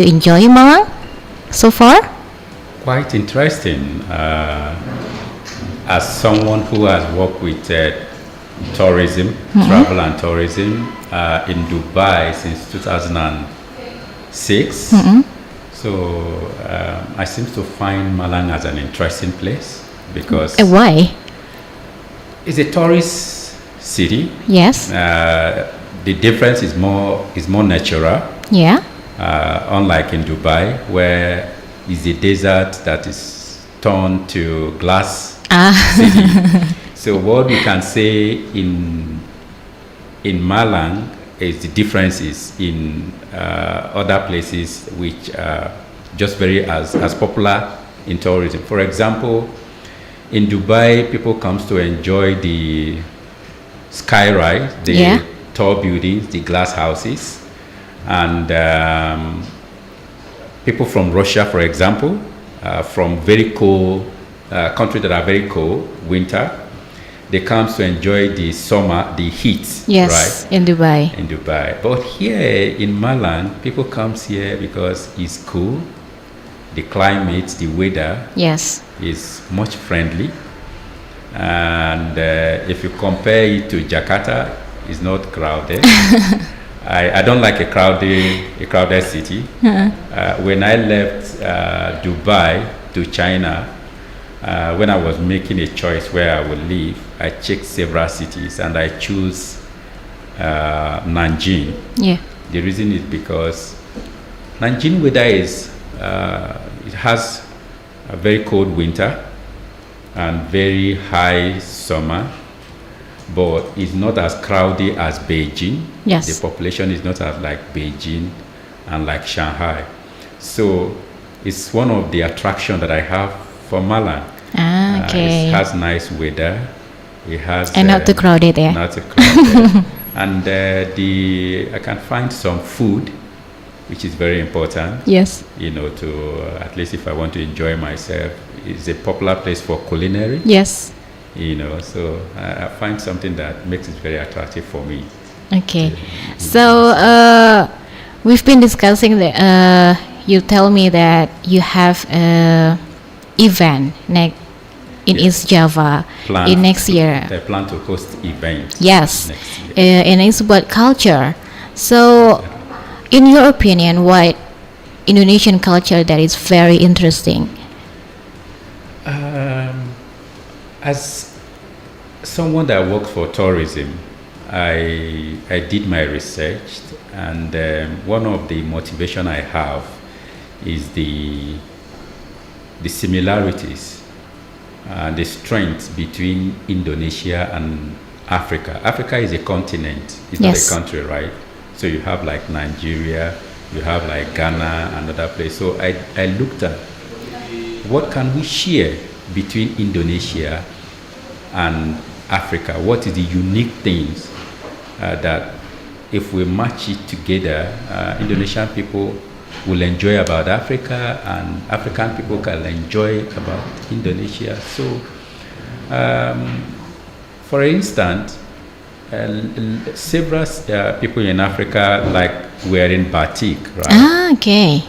You enjoy Malang so far? Quite interesting. As someone who has worked with tourism, travel and tourism in Dubai since 2006, so I seem to find Malang as an interesting place because Why? it's a tourist city. Yes. The difference is more natural. Yeah. Unlike in Dubai, where it's a desert that is turned to glass city. So what we can say in Malang is the differences in other places which are just very as popular in tourism. For example, in Dubai, people comes to enjoy the sky ride, the tall buildings, the glass houses. And people from Russia, for example, from very cold countries that are very cold, winter, they come to enjoy the summer, the heat. Yes, right? in Dubai. In Dubai. But here in Malang, people come here because it's cool. The climate, the weather is much friendly. And if you compare it to Jakarta, it's not crowded. I don't like a crowded city. When I left Dubai to China, when I was making a choice where I would live, I checked several cities and I chose Nanjing. Yeah. The reason is because Nanjing weather is it has a very cold winter and very high summer, but it's not as crowded as Beijing. Yes. The population is not as like Beijing and like Shanghai. So it's one of the attractions that I have for Malang. Okay. It has nice weather. It has and not too crowded there. Not too crowded. And I can find some food, which is very important. Yes. To at least if I want to enjoy myself, it's a popular place for culinary. Yes. So I find something that makes it very attractive for me. Okay. So we've been discussing that you tell me that you have an event in East Java in next year. They plan to host event. Yes. Next year. And it's about culture. So in your opinion, what Indonesian culture that is very interesting? As someone that works for tourism, I did my research, and one of the motivation I have is the similarities and the strengths between Indonesia and Africa. Africa is a continent; it's not a country, right? So you have like Nigeria, you have like Ghana, and other places. So I looked at what can we share between Indonesia and Africa. What is the unique things that if we match it together, Indonesian people will enjoy about Africa and African people can enjoy about Indonesia. So for instance, several people in Africa like wearing batik, right? Okay.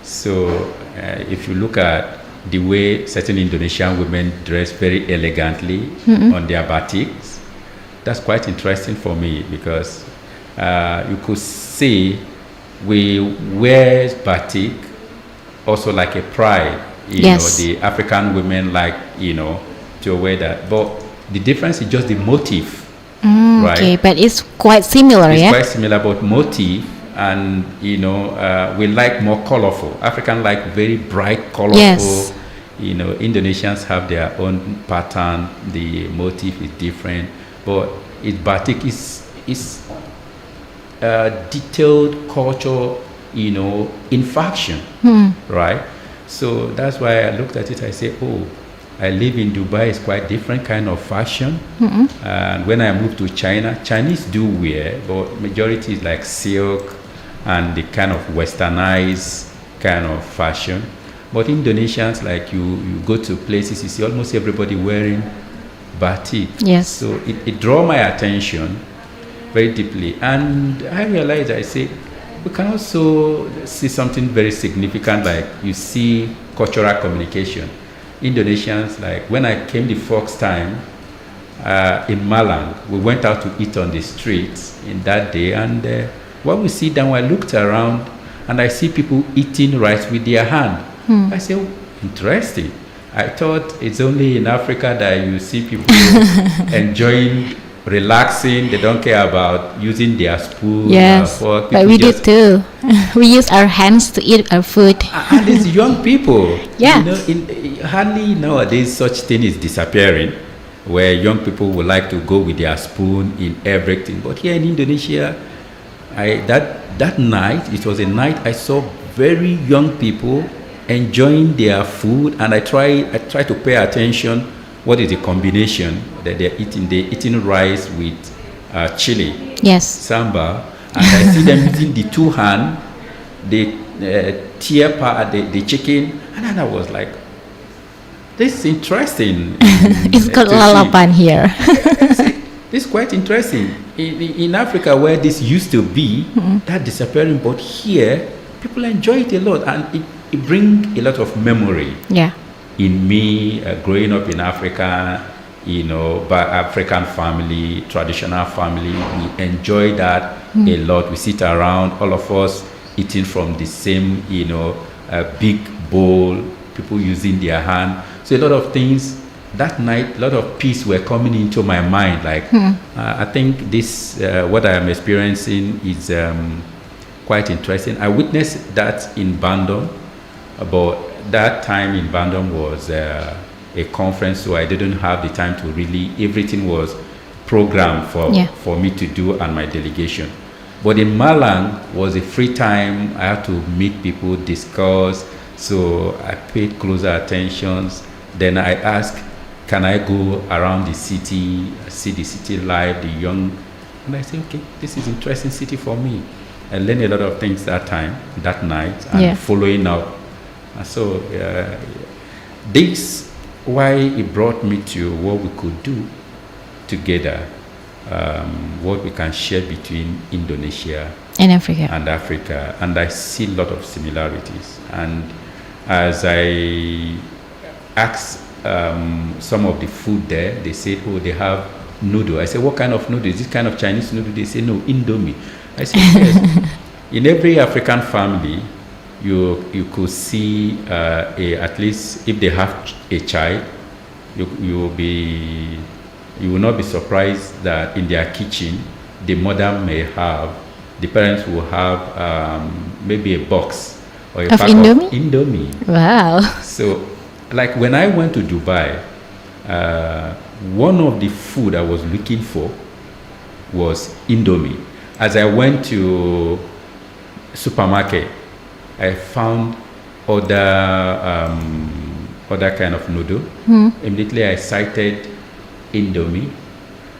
So if you look at the way certain Indonesian women dress very elegantly on their batiks, that's quite interesting for me because you could see we wear batik also like a pride. The African women like, to wear that. But the difference is just the motif, right? Okay, but it's quite similar, It's quite similar, but motif. And we like more colorful. African like very bright, colorful. Yes. Indonesians have their own pattern. The motif is different, but batik is detailed culture, in fashion, right? So that's why I looked at it. I say, I live in Dubai. It's quite different kind of fashion. And when I moved to China, Chinese do wear, but majority is like silk and the kind of westernized kind of fashion. But Indonesians, like you go to places, you see almost everybody wearing batik. Yes. So it drew my attention very deeply. And I realized, I say, we can also see something very significant, like you see cultural communication. Indonesians, like when I came the first time in Malang, we went out to eat on the streets in that day, and when we sit down, I looked around and I see people eating rice with their hand. I say, oh, interesting. I thought it's only in Africa that you see people enjoying, relaxing. They don't care about using their spoon. Yes, fork. but People we do just- too. We use our hands to eat our food. And it's young people. Yeah. You know, hardly nowadays such thing is disappearing, where young people would like to go with their spoon in everything. But here in Indonesia, that night, it was a night I saw very young people enjoying their food, and I try to pay attention. What is the combination that they're eating? They're eating rice with chili, Yes. samba, and I see them using the two hand, they tear part the chicken, and then I was like, this is interesting. It's called to see. lalapan here. This is quite interesting. In Africa, where this used to be, that disappearing, but here, people enjoy it a lot, and it brings a lot of memory Yeah. in me growing up in Africa, you know, by African family, traditional family. We enjoy that a lot. We sit around, all of us eating from the same, you know, big bowl, people using their hand. So a lot of things. That night, a lot of peace were coming into my mind. Like, I think this, what I am experiencing is quite interesting. I witnessed that in Bandung, but that time in Bandung was a conference, so I didn't have the time to really, everything was programmed for me to do and my delegation. But in Malang was a free time. I had to meet people, discuss, so I paid closer attention. Then I asked, can I go around the city, see the city life, the young? And I said, okay, this is interesting city for me. I learned a lot of things that night, and following up. And so this, why it brought me to what we could do together, what we can share between Indonesia In Africa. and I see a lot of similarities. And as I asked some of the food there, they said, oh, they have noodle. I said, what kind of noodle? Is this kind of Chinese noodle? They say, no, Indomie. I said, yes. In every African family, you could see at least if they have a child, you will not be surprised that in their kitchen, the parents will have maybe a box or a Of pack Indomie? of Indomie. Wow. So, like when I went to Dubai, one of the food I was looking for was Indomie. As I went to supermarket, I found other kind of noodle. Immediately I cited Indomie.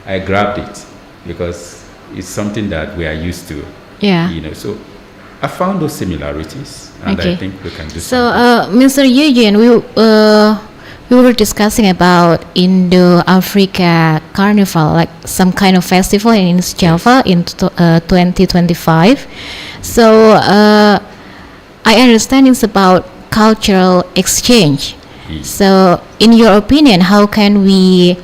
I grabbed it because it's something that we are used to. Yeah. You know, so I found those similarities, and Okay. I think we can do So, something. Mr. Eugene, we were discussing about Indo-Africa Carnival, like some kind of festival in East Java in 2025. So, I understand it's about cultural exchange. Yes. So, in your opinion, how can we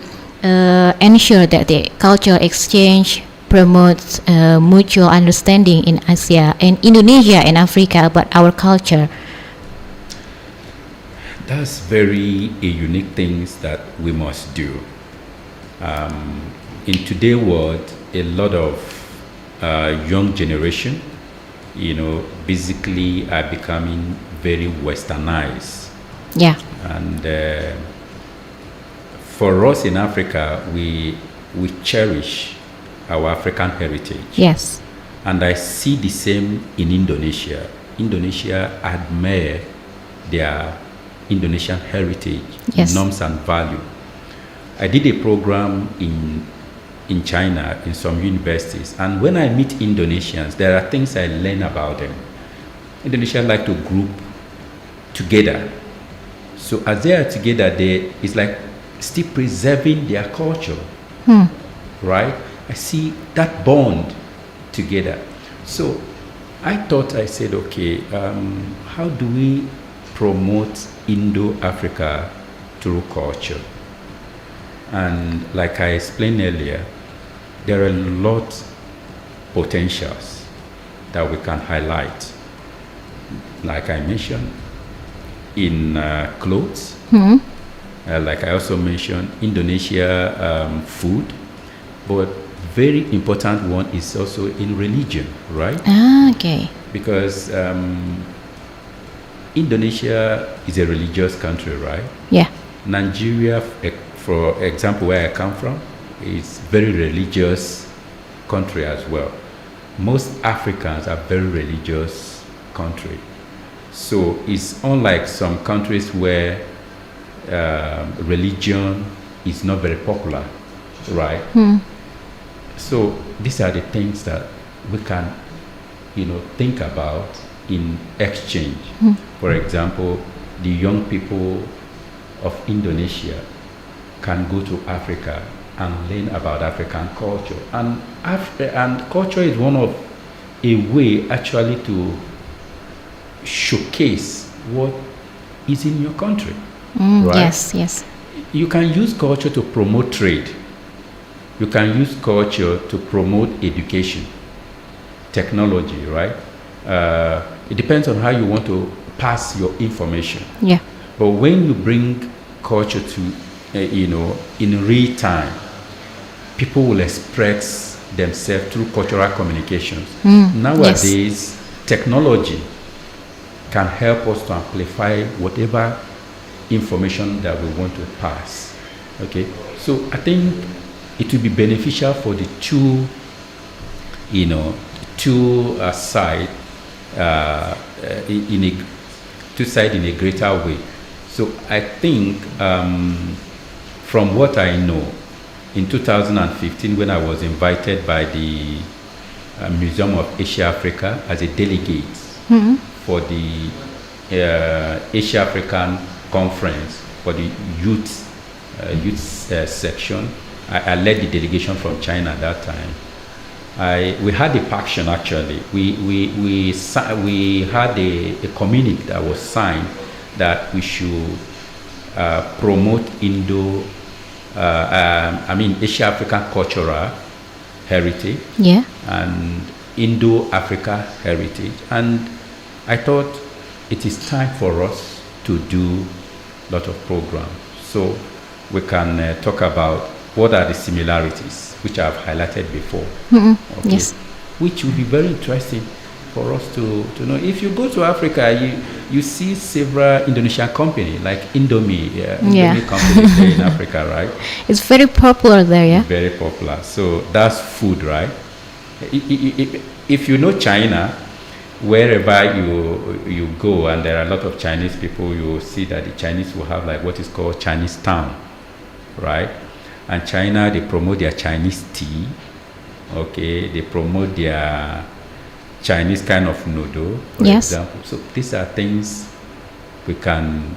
ensure that the cultural exchange promotes mutual understanding in Asia and Indonesia and Africa about our culture? That's very a unique things that we must do. In today's world, a lot of young generation, you know, basically are becoming very westernized. Yeah. And for us in Africa, we cherish our African heritage. Yes. And I see the same in Indonesia. Indonesia admire their Indonesian heritage, Yes. norms and value. I did a program in China in some universities, and when I meet Indonesians, there are things I learn about them. Indonesians like to group together. So as they are together, it's like still preserving their culture, right? I see that bond together. So I said, okay, how do we promote Indo-Africa through culture? And like I explained earlier, there are a lot potentials that we can highlight. Like I mentioned, in clothes, like I also mentioned, Indonesia food, but very important one is also in religion, right? Okay. Because Indonesia is a religious country, right? Yeah. Nigeria, for example, where I come from, is very religious country as well. Most Africans are very religious country. So it's unlike some countries where religion is not very popular, right? So these are the things that we can, think about in exchange. For example, the young people of Indonesia can go to Africa and learn about African culture. And culture is one of a way actually to showcase what is in your country. Right? Yes. You can use culture to promote trade. You can use culture to promote education, technology, right? It depends on how you want to pass your information. Yeah. But when you bring culture to, in real time, people will express themselves through cultural communications. Nowadays, technology can help us to amplify whatever information that we want to pass. Okay, so I think it will be beneficial for the two side in a greater way. So I think from what I know, in 2015, when I was invited by the Museum of Asia Africa as a delegate for the Asia African conference for the youth section, I led the delegation from China at that time. We had a paction actually. We had a communique that was signed that we should promote Asia African cultural heritage and Indo-Africa heritage. And I thought it is time for us to do a lot of programs. So we can talk about what are the similarities, which I've highlighted before. Okay. Yes. Which will be very interesting for us to know. If you go to Africa, you see several Indonesian companies like Indomie companies there in Africa, right? It's very popular there, yeah? Very popular. So that's food, right? If you know China, wherever you go and there are a lot of Chinese people, you will see that the Chinese will have like what is called Chinese town, right? And China, they promote their Chinese tea. Okay, they promote their Chinese kind of noodle, for example. So these are things we can,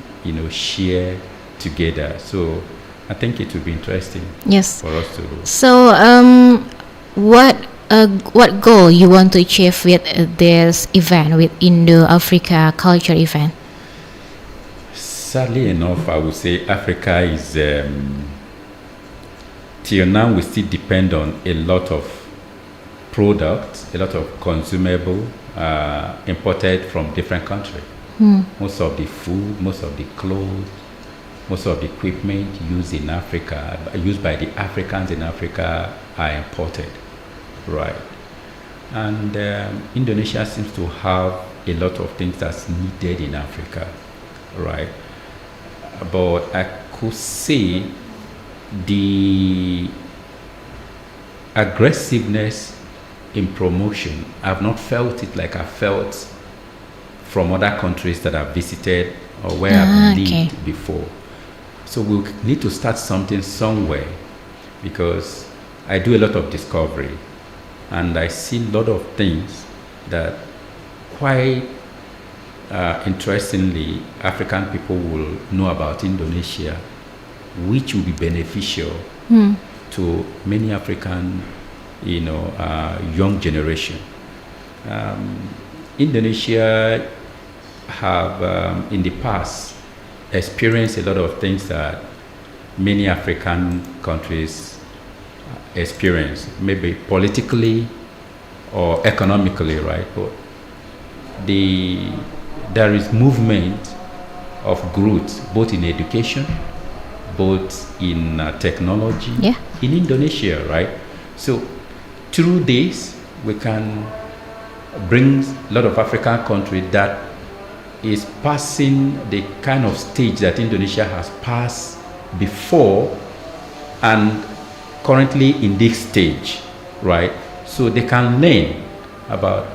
share together. So I think it will be interesting for us to do. So what goal you want to achieve with this event, with Indo-Africa culture event? Sadly enough, I would say Africa is, till now we still depend on a lot of products, a lot of consumable imported from different countries. Most of the food, most of the clothes, most of the equipment used in Africa, used by the Africans in Africa, are imported, right? And Indonesia seems to have a lot of things that's needed in Africa, right? But I could say the aggressiveness in promotion, I've not felt it like I felt from other countries that I've visited or where I've lived before. So we need to start something somewhere, because I do a lot of discovery and I see a lot of things that quite interestingly African people will know about Indonesia, which will be beneficial to many African young generation. Indonesia have in the past experienced a lot of things that many African countries experience, maybe politically or economically, right? But there is movement of growth both in education, both in technology, in Indonesia, right? So through this, we can bring a lot of African countries that is passing the kind of stage that Indonesia has passed before and currently in this stage, right? So they can learn about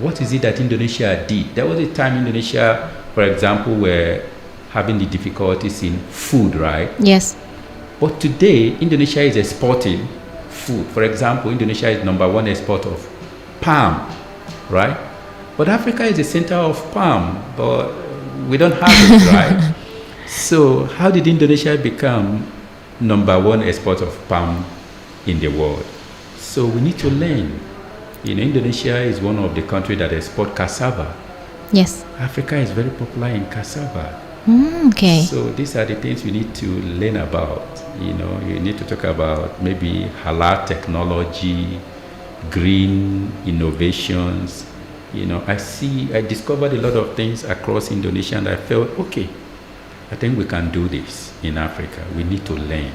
what is it that Indonesia did. There was a time Indonesia, for example, were having the difficulties in food, right? Yes. But today, Indonesia is exporting food. For example, Indonesia is #1 exporter of palm, right? But Africa is the center of palm, but we don't have it, right? So how did Indonesia become #1 exporter of palm in the world? So we need to learn. Indonesia is one of the countries that export cassava. Yes. Africa is very popular in cassava. Okay. So these are the things we need to learn about. You need to talk about maybe halal technology, green innovations. I discovered a lot of things across Indonesia, and I felt, okay, I think we can do this in Africa. We need to learn.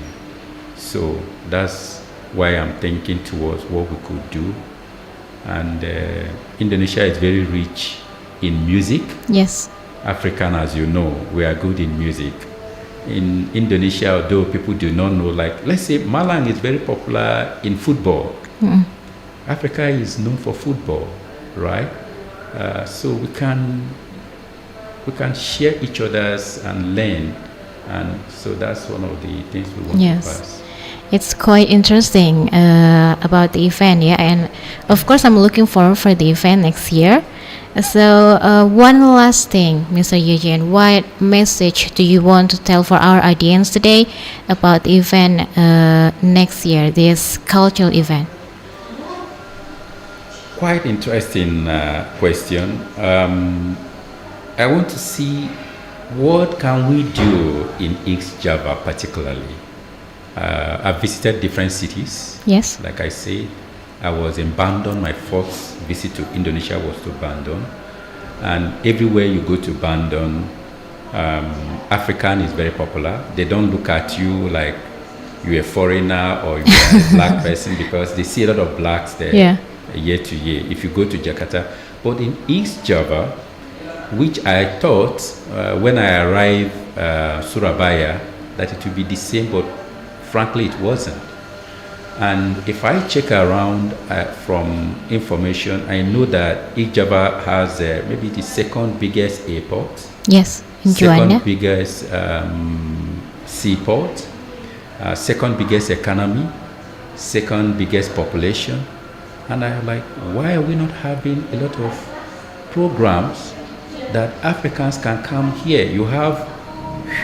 So that's why I'm thinking towards what we could do. And Indonesia is very rich in music. Yes. African, as you know, we are good in music. In Indonesia, although people do not know, like, let's say Malang is very popular in football. Africa is known for football, right? So we can share each other's and learn, and so that's one of the things we want to pass. It's quite interesting about the event, and of course I'm looking forward for the event next year. So one last thing, Mr. Eugene, what message do you want to tell for our audience today about the event next year, this cultural event? Quite interesting question. I want to see what can we do in East Java particularly. I've visited different cities. Yes. Like I said, I was in Bandung. My first visit to Indonesia was to Bandung. And everywhere you go to Bandung, African is very popular. They don't look at you like you're a foreigner or you're a black person, because they see a lot of blacks there year to year if you go to Jakarta. But in East Java, which I thought when I arrived Surabaya that it would be the same, but frankly it wasn't. And if I check around from information, I know that East Java has maybe the second biggest airport. Yes, in Second biggest seaport, second biggest economy, second biggest population. And I'm like, why are we not having a lot of programs that Africans can come here? You have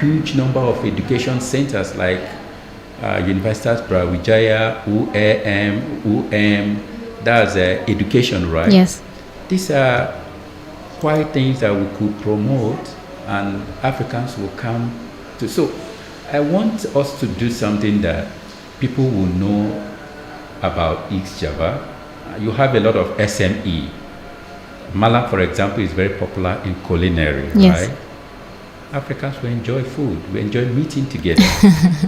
huge number of education centers like Universitas Brawijaya, UM, that's education, right? Yes. These are quite things that we could promote and Africans will come to. So I want us to do something that people will know about East Java. You have a lot of SME. Malang, for example, is very popular in culinary, right? Africans will enjoy food. We enjoy meeting together.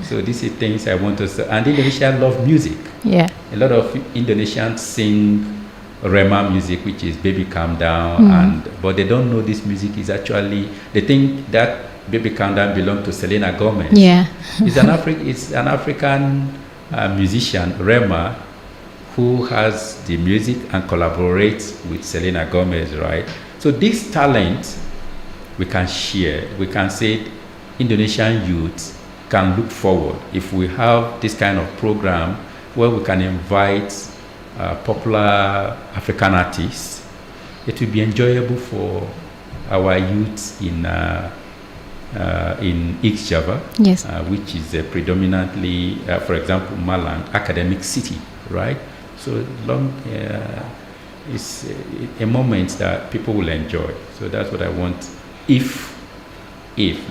So these are things I want us to. And Indonesia love music. Yeah. A lot of Indonesians sing Rema music, which is Baby Calm Down, but they don't know this music is actually, they think that Baby Calm Down belongs to Selena Gomez. Yeah. It's an African musician, Rema, who has the music and collaborates with Selena Gomez, right? So this talent we can share. We can say Indonesian youth can look forward if we have this kind of program where we can invite popular African artists. It will be enjoyable for our youth in East Java, which is predominantly, for example, Malang, academic city, right? So it's a moment that people will enjoy. So that's what I want. If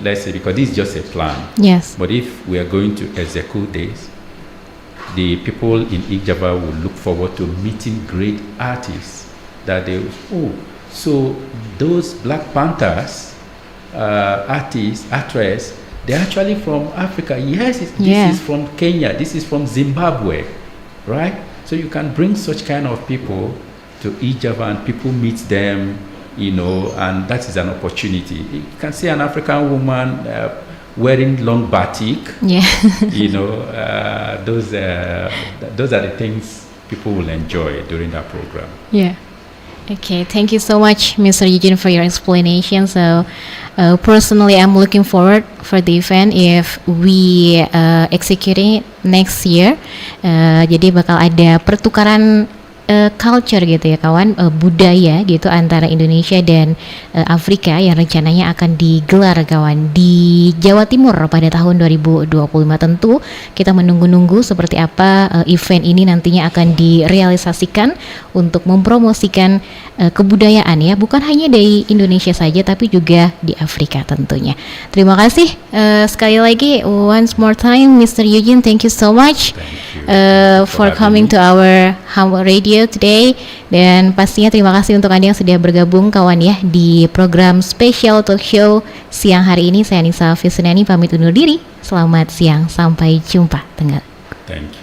let's say, because this is just a plan. Yes. But if we are going to execute this, the people in Ijava will look forward to meeting great artists that they, so those Black Panthers artists, actress, they're actually from Africa. Yes, this is from Kenya, this is from Zimbabwe, right? So you can bring such kind of people to Ijava and people meet them, and that is an opportunity. You can see an African woman wearing long batik. Yeah. Those are the things people will enjoy during that program. Yeah. Okay, thank you so much, Mr. Eugene, for your explanation. So, personally, I'm looking forward for the event if we executing it next year. Jadi bakal ada pertukaran culture gitu ya kawan, budaya gitu antara Indonesia dan Afrika yang rencananya akan digelar kawan di Jawa Timur pada tahun 2025. Tentu kita menunggu-nunggu seperti apa event ini nantinya akan direalisasikan untuk mempromosikan kebudayaan ya, bukan hanya dari Indonesia saja tapi juga di Afrika tentunya. Terima kasih sekali lagi, once more time Mr. Eugene, thank you so much for coming to our Humble Radio today, dan pastinya terima kasih untuk Anda yang sudah bergabung kawan ya di program Spesial Talk Show siang hari ini. Saya Nisa Fisunani pamit undur diri. Selamat siang, sampai jumpa. Thank you.